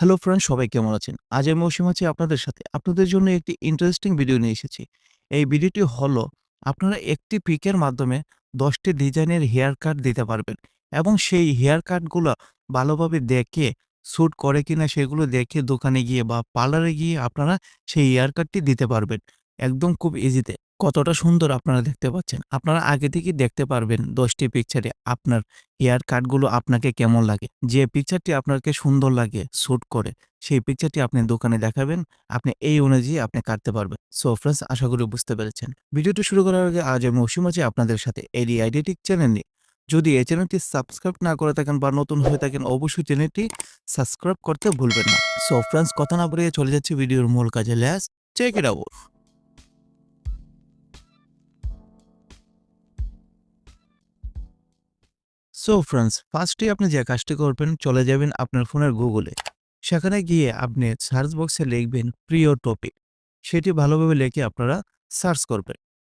Hello friends, সবাই কেমন আছেন? আজ আমি মৌসুম আছি আপনাদের সাথে। আপনাদের জন্য একটি ইন্টারেস্টিং ভিডিও নিয়ে এসেছি। এই ভিডিওটি হলো আপনারা একটি পিকের মাধ্যমে ১০ টি ডিজাইনের হেয়ার কাট দিতে পারবেন এবং সেই হেয়ার কাটগুলা ভালোভাবে দেখে স্যুট করে কিনা সেগুলো দেখে দোকানে গিয়ে বা পার্লারে গিয়ে আপনারা সেই হেয়ার কাটটি দিতে পারবেন। একদম খুব ইজিতে। কতটা সুন্দর আপনারা দেখতে পাচ্ছেন। আপনারা আগে থেকেই দেখতে পারবেন ১০ টি পিকচারে আপনার হেয়ার কাটগুলো আপনাকে কেমন লাগে। যে পিকচারটি আপনাকে সুন্দর লাগে, স্যুট করে, সেই পিকচারটি আপনি দোকানে দেখাবেন। আপনি এই অনুযায়ী আপনি কাটতে পারবেন। সো ফ্রেন্ডস, আশা করি বুঝতে পেরেছেন। ভিডিওটি শুরু করার আগে আজ আমি অসীম আছি আপনাদের সাথে এডি আইডিয়াটিক চ্যানেল নিয়ে। যদি এই চ্যানেলটি সাবস্ক্রাইব না করে থাকেন বা নতুন হয়ে থাকেন, অবশ্যই চ্যানেলটি সাবস্ক্রাইব করতে ভুলবেন না। সো ফ্রেন্ডস, কথা না বাড়িয়ে চলে যাচ্ছি ভিডিওর মূল কাজে। Let's check it out. So friends, ফার্স্টে আপনি যে কাজটি করবেন, চলে যাবেন আপনার ফোনের গুগলে। সেখানে গিয়ে আপনি সার্চ বক্সে লিখবেন প্রিয় টপিক। সেটি ভালোভাবে লিখে আপনারা সার্চ করবেন।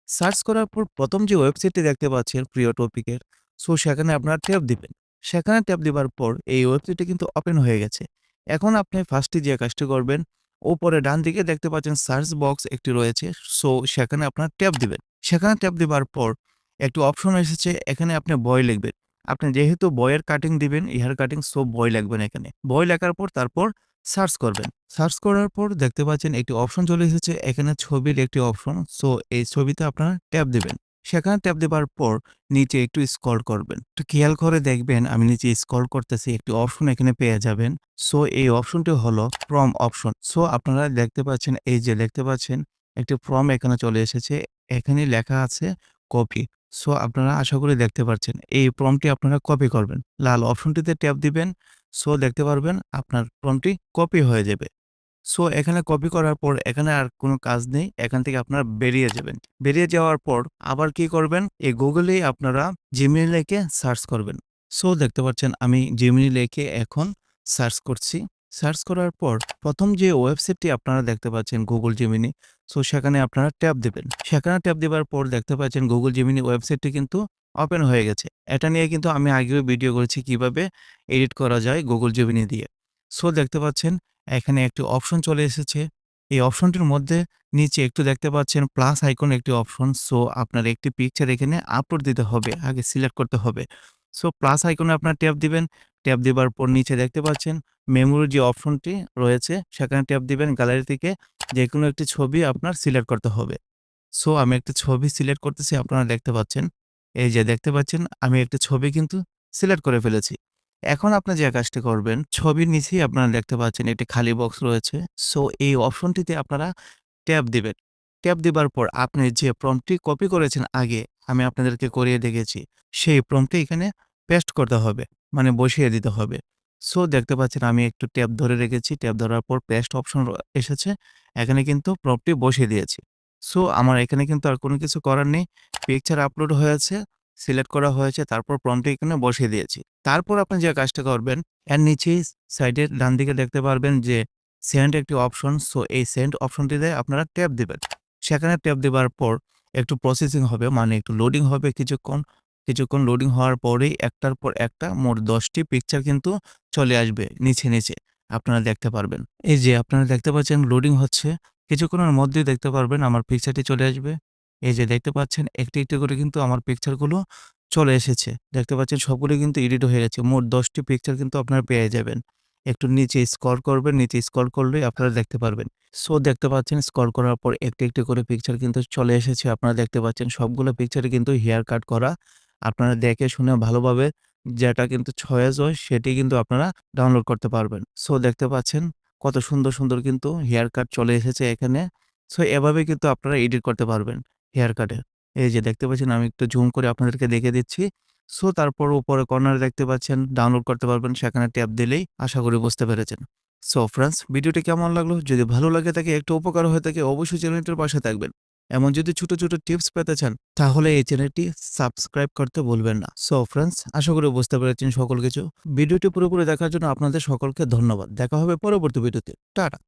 সার্চ করার পর প্রথম যে ওয়েবসাইটটি দেখতে পাচ্ছেন প্রিয় টপিকের, সো সেখানে আপনারা ট্যাপ দিবেন। সেখানে ট্যাপ দেওয়ার পর এই ওয়েবসাইটটি কিন্তু ওপেন হয়ে গেছে। এখন আপনি ফার্স্টে যে কাজটি করবেন, উপরে ডান দিকে দেখতে পাচ্ছেন সার্চ বক্স একটি রয়েছে। সো সেখানে আপনারা ট্যাপ দিবেন। সেখানে ট্যাপ দেওয়ার পর একটি অপশন এসেছে, এখানে আপনি বয় লিখবেন। আপনি যেহেতু বয়ের কাটিং দিবেন, হেয়ার কাটিং, সো বয় লিখবেন এখানে। বয় লেখার পর তারপর সার্চ করবেন। সার্চ করার পর দেখতে পাচ্ছেন একটি অপশন চলে এসেছে, এখানে ছবির একটি অপশন। সো এই ছবিতে আপনারা ট্যাপ দিবেন। সেখানে ট্যাপ দেওয়ার পর নিচে একটু স্ক্রল করবেন। একটু খেয়াল করে দেখবেন, আমি নিচে স্ক্রল করতেছি, একটি অপশন এখানে পেয়ে যাবেন। সো এই অপশনটি হলো ফ্রম অপশন। সো আপনারা দেখতে পাচ্ছেন, এই যে দেখতে পাচ্ছেন একটি ফ্রম এখানে চলে এসেছে। এখানে লেখা আছে কপি। সো আপনারা আশা করি দেখতে পাচ্ছেন। এই প্রম্পটটি আপনারা কপি করবেন। লাল অপশনটিতে ট্যাপ দিবেন। সো দেখতে পারবেন আপনার প্রম্পটটি কপি হয়ে যাবে। সো এখানে কপি করার পর এখানে আর কোনো কাজ নেই। এখান থেকে আপনারা বেরিয়ে যাবেন। বেরিয়ে যাওয়ার পর আবার কি করবেন? এই গুগলেই আপনারা Gemini লিখে সার্চ করবেন। সো দেখতে পাচ্ছেন আমি Gemini লিখে এখন সার্চ করছি। সার্চ করার পর প্রথম যে ওয়েবসাইটটি আপনারা দেখতে পাচ্ছেন Google Gemini, সো সেখানে আপনারা ট্যাপ দিবেন। সেখানে ট্যাপ দেওয়ার পর দেখতে পাচ্ছেন Google Gemini ওয়েবসাইটটি কিন্তু ওপেন হয়ে গেছে। এটা নিয়ে কিন্তু আমি আগেও ভিডিও করেছি কিভাবে এডিট করা যায় Google Gemini দিয়ে। সো দেখতে পাচ্ছেন এখানে একটি অপশন চলে এসেছে। এই অপশনটির মধ্যে নিচে একটু দেখতে পাচ্ছেন প্লাস আইকন একটি অপশন। সো আপনার একটি পিকচার এখানে আপলোড দিতে হবে। আগে সিলেক্ট করতে হবে। সো প্লাস আইকনে আপনার ট্যাপ দিবেন। ট্যাপ দেওয়ার পর নিচে দেখতে পাচ্ছেন মেমোরির যে অপশনটি রয়েছে, সেখানে ট্যাপ দিবেন। গ্যালারি থেকে যেকোনো একটি ছবি আপনার সিলেক্ট করতে হবে। সো আমি একটা ছবি সিলেক্ট করতেছি, আপনারা দেখতে পাচ্ছেন। এই যে দেখতে পাচ্ছেন আমি একটা ছবি কিন্তু সিলেক্ট করে ফেলেছি। এখন আপনি যে কাজটি করবেন, ছবির নিচেই আপনারা দেখতে পাচ্ছেন একটি খালি বক্স রয়েছে। সো এই অপশনটিতে আপনারা ট্যাপ দিবেন। ট্যাপ দিবার পর আপনি যে প্রম্পটটি কপি করেছেন আগে, আমি আপনাদেরকে করিয়ে দেখিয়েছি, সেই প্রম্পটটি এখানে পেস্ট করতে হবে, মানে বসিয়ে দিতে হবে। সো দেখতে পাচ্ছেন আমি একটু ট্যাপ ধরে রেখেছি। ট্যাপ ধরার পর পেস্ট অপশন এসেছে। এখানে কিন্তু প্রম্পটটি বসিয়ে দিয়েছি। সো আমার এখানে কিন্তু আর কোনো কিছু করার নেই। পিকচার আপলোড হয়েছে, সিলেক্ট করা হয়েছে, তারপর প্রম্পটটি এখানে বসিয়ে দিয়েছি। তারপর আপনি যে কাজটা করবেন, এর নিচেই সাইডের ডান দিকে দেখতে পারবেন যে সেন্ড একটি অপশন। সো এই সেন্ড অপশনটিতে আপনারা ট্যাপ দিবেন। সেখানে ট্যাপ দেওয়ার পর একটু প্রসেসিং হবে, মানে একটু লোডিং হবে কিছুক্ষণ। কিছুক্ষণ লোডিং হওয়ার পরেই একটার পর একটা মোট ১০ টি পিকচার কিন্তু চলে আসবে নিচে। আপনারা দেখতে পারবেন। এই যে আপনারা দেখতে পাচ্ছেন লোডিং হচ্ছে। কিছুক্ষণের মধ্যেই দেখতে পারবেন আমার পিকচারটি চলে আসবে। এই যে দেখতে পাচ্ছেন একটি করে কিন্তু আমার পিকচারগুলো চলে এসেছে। দেখতে পাচ্ছেন সবগুলো কিন্তু এডিট হয়ে গেছে। মোট ১০ টি পিকচার কিন্তু আপনারা পেয়ে যাবেন। একটু নিচে স্ক্রল করবেন, নিচে স্ক্রল করলেই আপনারা দেখতে পারবেন। সো দেখতে পাচ্ছেন স্ক্রল করার পর একটি করে পিকচার কিন্তু চলে এসেছে। আপনারা দেখতে পাচ্ছেন সবগুলো পিকচারই কিন্তু হেয়ার কাট করা। আপনারা দেখে শুনে ভালোভাবে যেটা কিন্তু চয়েস হয় সেটি কিন্তু আপনারা ডাউনলোড করতে পারবেন। সো দেখতে পাচ্ছেন কত সুন্দর কিন্তু হেয়ার কাট চলে এসেছে এখানে। সো এভাবে কিন্তু আপনারা এডিট করতে পারবেন হেয়ার কাটে। এই যে দেখতে পাচ্ছেন আমি একটু জুম করে আপনাদেরকে দেখিয়ে দিচ্ছি। সো তারপর উপরে কর্নারে দেখতে পাচ্ছেন ডাউনলোড করতে পারবেন। সেখানে ট্যাপ দিলেই আশা করি বুঝতে পেরেছেন। সো ফ্রেন্ডস, ভিডিওটি কেমন লাগলো? যদি ভালো লাগে থাকে, একটু উপকার হয়ে থাকে, অবশ্যই চ্যানেলটির পাশে থাকবেন। এমন যদি ছোট টিপস পেতে চান, তাহলে এই চ্যানেলটি সাবস্ক্রাইব করতে ভুলবেন না। সো ফ্রেন্ডস, আশা করি বুঝতে পেরেছেন সকল কিছু। ভিডিওটি পুরোপুরি দেখার জন্য আপনাদের সকলকে ধন্যবাদ। দেখা হবে পরবর্তী ভিডিওতে। টাটা।